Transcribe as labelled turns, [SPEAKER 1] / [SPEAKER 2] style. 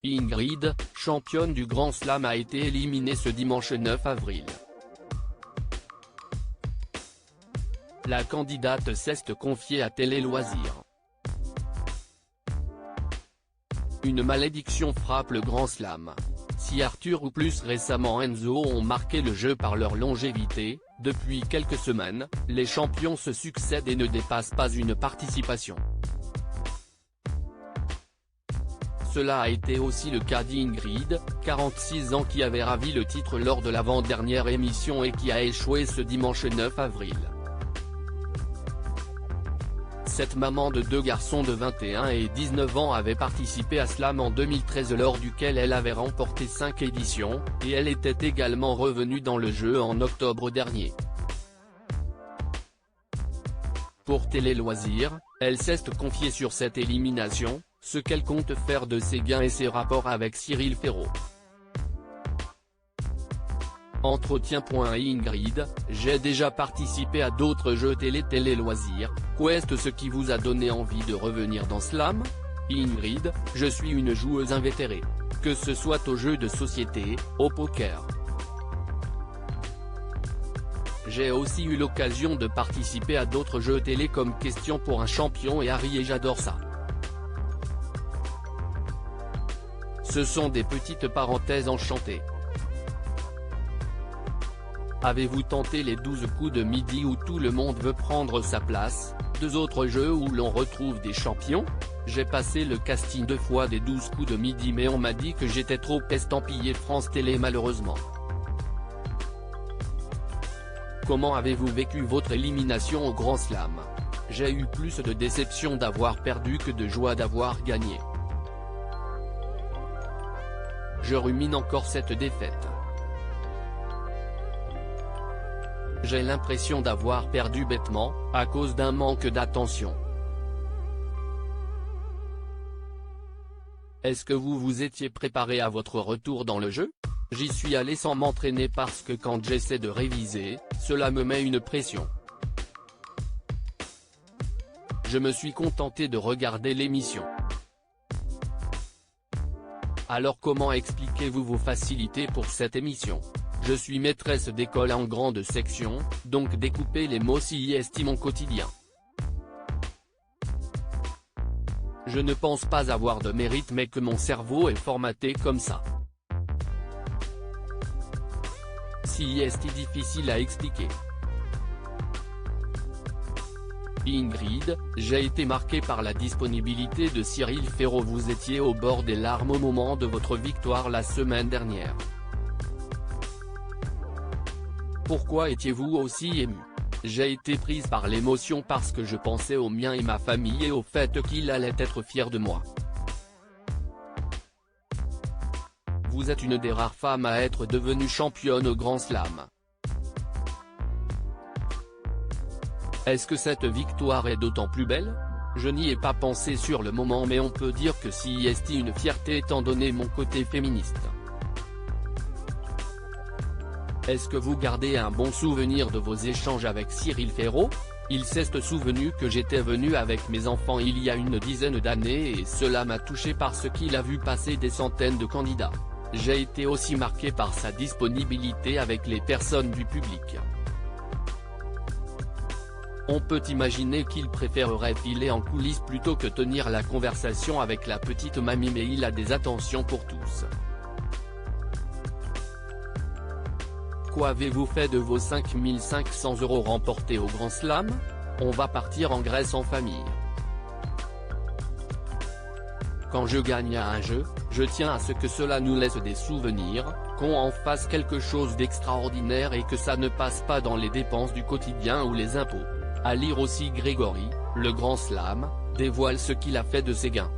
[SPEAKER 1] Ingrid, championne du Grand Slam, a été éliminée ce dimanche 9 avril. La candidate s'est confiée à Télé Loisirs. Une malédiction frappe le Grand Slam. Si Arthur ou plus récemment Enzo ont marqué le jeu par leur longévité, depuis quelques semaines, les champions se succèdent et ne dépassent pas une participation. Cela a été aussi le cas d'Ingrid, 46 ans, qui avait ravi le titre lors de l'avant-dernière émission et qui a échoué ce dimanche 9 avril. Cette maman de deux garçons de 21 et 19 ans avait participé à Slam en 2013 lors duquel elle avait remporté 5 éditions, et elle était également revenue dans le jeu en octobre dernier. Pour Télé Loisirs, elle s'est confiée sur cette élimination, ce qu'elle compte faire de ses gains et ses rapports avec Cyril Ferraud. Entretien. Ingrid, j'ai déjà participé à d'autres jeux Télé Loisirs, qu'est-ce ce qui vous a donné envie de revenir dans Slam? Ingrid, je suis une joueuse invétérée. Que ce soit aux jeux de société, au poker. J'ai aussi eu l'occasion de participer à d'autres jeux télé comme Question pour un champion et Harry, et j'adore ça. Ce sont des petites parenthèses enchantées. Avez-vous tenté les 12 coups de midi où tout le monde veut prendre sa place, deux autres jeux où l'on retrouve des champions? J'ai passé le casting 2 fois des 12 coups de midi, mais on m'a dit que j'étais trop estampillé France Télé malheureusement. Comment avez-vous vécu votre élimination au Grand Slam? J'ai eu plus de déception d'avoir perdu que de joie d'avoir gagné. Je rumine encore cette défaite. J'ai l'impression d'avoir perdu bêtement, à cause d'un manque d'attention. Est-ce que vous vous étiez préparé à votre retour dans le jeu? J'y suis allé sans m'entraîner parce que quand j'essaie de réviser, cela me met une pression. Je me suis contenté de regarder l'émission. Alors comment expliquez-vous vos facilités pour cette émission? Je suis maîtresse d'école en grande section, donc découper les mots CIST mon quotidien. Je ne pense pas avoir de mérite, mais que mon cerveau est formaté comme ça. CIST difficile à expliquer. Ingrid, j'ai été marqué par la disponibilité de Cyril Ferraud. Vous étiez au bord des larmes au moment de votre victoire la semaine dernière. Pourquoi étiez-vous aussi ému? J'ai été prise par l'émotion parce que je pensais aux miens et ma famille et au fait qu'il allait être fier de moi. Vous êtes une des rares femmes à être devenue championne au Grand Slam. Est-ce que cette victoire est d'autant plus belle? Je n'y ai pas pensé sur le moment, mais on peut dire que CIST une fierté étant donné mon côté féministe. Est-ce que vous gardez un bon souvenir de vos échanges avec Cyril Ferraud? Il s'est souvenu que j'étais venu avec mes enfants il y a une dizaine d'années et cela m'a touché parce qu'il a vu passer des centaines de candidats. J'ai été aussi marqué par sa disponibilité avec les personnes du public. On peut imaginer qu'il préférerait filer en coulisses plutôt que tenir la conversation avec la petite mamie, mais il a des attentions pour tous. Qu'avez-vous fait de vos 5 500 € remportés au Grand Slam? On va partir en Grèce en famille. Quand je gagne à un jeu, je tiens à ce que cela nous laisse des souvenirs, qu'on en fasse quelque chose d'extraordinaire et que ça ne passe pas dans les dépenses du quotidien ou les impôts. À lire aussi Grégory, le Grand Slam, dévoile ce qu'il a fait de ses gains.